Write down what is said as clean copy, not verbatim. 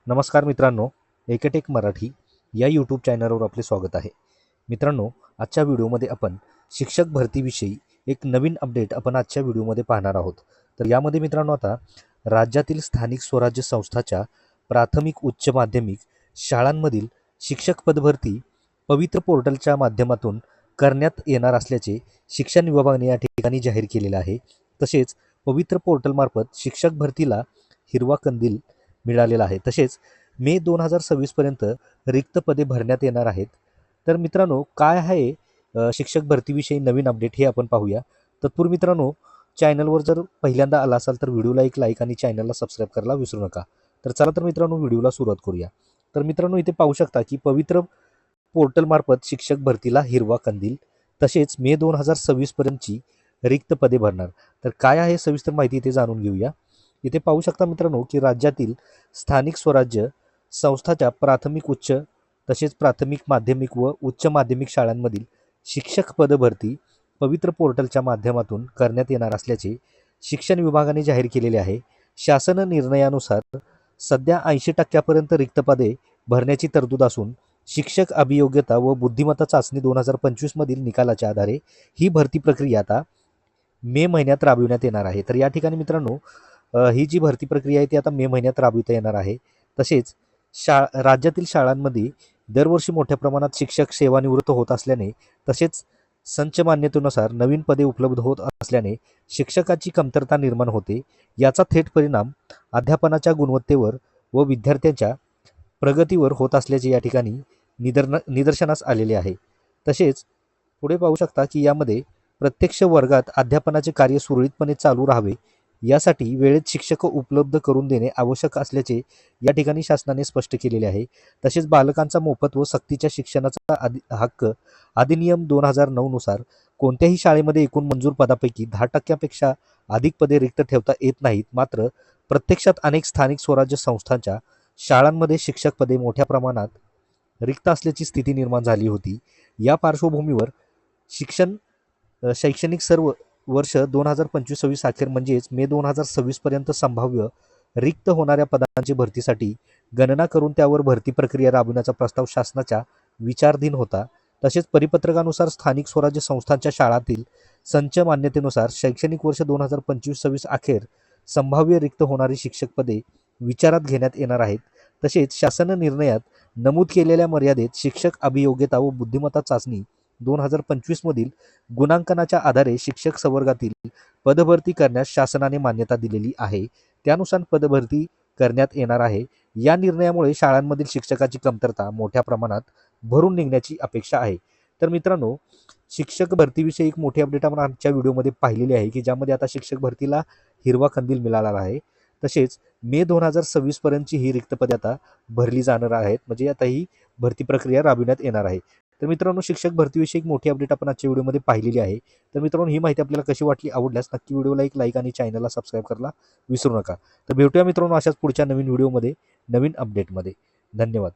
नमस्कार मित्रांनो, एकेटेक मराठी या यूट्यूब चॅनलवर आपले स्वागत आहे. मित्रांनो, आजच्या व्हिडिओमध्ये आपण शिक्षक भरतीविषयी एक नवीन अपडेट आपण आजच्या व्हिडिओमध्ये पाहणार आहोत. तर यामध्ये मित्रांनो आता राज्यातील स्थानिक स्वराज्य संस्थाच्या प्राथमिक उच्च माध्यमिक शाळांमधील शिक्षक पदभरती पवित्र पोर्टलच्या माध्यमातून करण्यात येणार असल्याचे शिक्षण विभागाने या ठिकाणी जाहीर केलेले आहे. तसेच पवित्र पोर्टलमार्फत शिक्षक भरतीला हिरवा कंदील मिळालेला आहे. तसेच मे 2026 पर्यंत रिक्त पदे भरण्यात येणार आहेत. तर मित्रांनो, काय आहे शिक्षक भरतीविषयी नवीन अपडेट हे आपण पाहूया. तत्पूर्वी मित्रांनो, चॅनलवर जर पहिल्यांदा आला असाल तर व्हिडिओला एक लाईक आणि चॅनलला सबस्क्राईब करायला विसरू नका. तर चला तर मित्रांनो, व्हिडिओला सुरुवात करूया. तर मित्रांनो, इथे पाहू शकता की पवित्र पोर्टलमार्फत शिक्षक भरतीला हिरवा कंदील, तसेच मे 2026 पर्यंतची रिक्त पदे भरणार. तर काय आहे सविस्तर माहिती इथे जाणून घेऊया. इथे पाहू शकता मित्रांनो की राज्यातील स्थानिक स्वराज्य संस्थाच्या प्राथमिक उच्च तसेच प्राथमिक माध्यमिक व उच्च माध्यमिक शाळांमधील शिक्षक पदभरती पवित्र पोर्टलच्या माध्यमातून करण्यात येणार असल्याचे शिक्षण विभागाने जाहीर केलेले आहे. शासन निर्णयानुसार सध्या 80% रिक्त पदे भरण्याची तरतूद असून शिक्षक अभियोग्यता व बुद्धिमत्ता चाचणी 2025 मधील निकालाच्या आधारे ही भरती प्रक्रिया आता मे महिन्यात राबविण्यात येणार आहे. तर या ठिकाणी मित्रांनो, ही जी भरती प्रक्रिया आहे ती आता मे महिन्यात राबविता येणार आहे. तसेच राज्यातील शाळांमध्ये दरवर्षी मोठ्या प्रमाणात शिक्षक सेवानिवृत्त होत असल्याने तसेच संच मान्यतेनुसार नवीन पदे उपलब्ध होत असल्याने शिक्षकाची कमतरता निर्माण होते. याचा थेट परिणाम अध्यापनाच्या गुणवत्तेवर व विद्यार्थ्यांच्या प्रगतीवर होत असल्याचे या ठिकाणी निदर्शनास आलेले आहे. तसेच पुढे पाहू शकता की यामध्ये प्रत्यक्ष वर्गात अध्यापनाचे कार्य सुरळीतपणे चालू राहावे यासाठी वेळेत शिक्षक उपलब्ध करून देणे आवश्यक असल्याचे या ठिकाणी शासनाने स्पष्ट केलेले आहे. तसेच बालकांचा मोफत व सक्तीच्या शिक्षणाचा हक्क अधिनियम 2009 नुसार कोणत्याही शाळेमध्ये एकूण मंजूर पदापैकी 10% अधिक पदे रिक्त ठेवता येत नाहीत. मात्र प्रत्यक्षात अनेक स्थानिक स्वराज्य संस्थांच्या शाळांमध्ये शिक्षक पदे मोठ्या प्रमाणात रिक्त असल्याची स्थिती निर्माण झाली होती. या पार्श्वभूमीवर शैक्षणिक सर्व वर्ष 2025-26 अखेर म्हणजेच मे 2026 पर्यंत संभाव्य रिक्त होणाऱ्या पदांची भरतीसाठी गणना करून त्यावर भरती प्रक्रिया राबविण्याचा प्रस्ताव शासनाच्या विचाराधीन होता. तसेच परिपत्रकानुसार स्थानिक स्वराज्य संस्थांच्या शाळांतील संच मान्यतेनुसार शैक्षणिक वर्ष 2025-26 अखेर संभाव्य रिक्त होणारी शिक्षक पदे विचारात घेण्यात येणार आहेत. तसेच शासन निर्णयात नमूद केलेल्या मर्यादेत शिक्षक अभियोग्यता व बुद्धिमत्ता चाचणी 2025 मधील गुणांकनाच्या आधारे शिक्षक संवर्गातील पदभरती करण्यास शासनाने मान्यता दिलेली आहे. त्यानुसार पदभरती करण्यात येणार आहे. या निर्णयामुळे शाळांमधील शिक्षकाची कमतरता मोठ्या प्रमाणात भरून निघण्याची अपेक्षा आहे. तर मित्रांनो, शिक्षक भरतीविषयी एक मोठी अपडेट आपण आजच्या व्हिडिओमध्ये पाहिलेली आहे की ज्यामध्ये आता शिक्षक भरतीला हिरवा कंदील मिळाला आहे. तसेच मे 2026 पर्यंतची ही रिक्त पदे आता भरली जाणार आहेत. म्हणजे आता ही भरती प्रक्रिया राबविण्यात येणार आहे. तर मित्रांनो, शिक्षक भरतीविषयी एक मोठी अपडेट आपण आजच्या व्हिडिओमध्ये पाहिलेली आहे. तर मित्रांनो, ही माहिती आपल्याला कशी वाटली, आवडल्यास नक्की व्हिडिओला एक लाईक आणि चॅनलला सबस्क्राईब करायला विसरू नका. तर भेटूया मित्रांनो अशाच पुढच्या नवीन व्हिडिओमध्ये नवीन अपडेटमध्ये. धन्यवाद.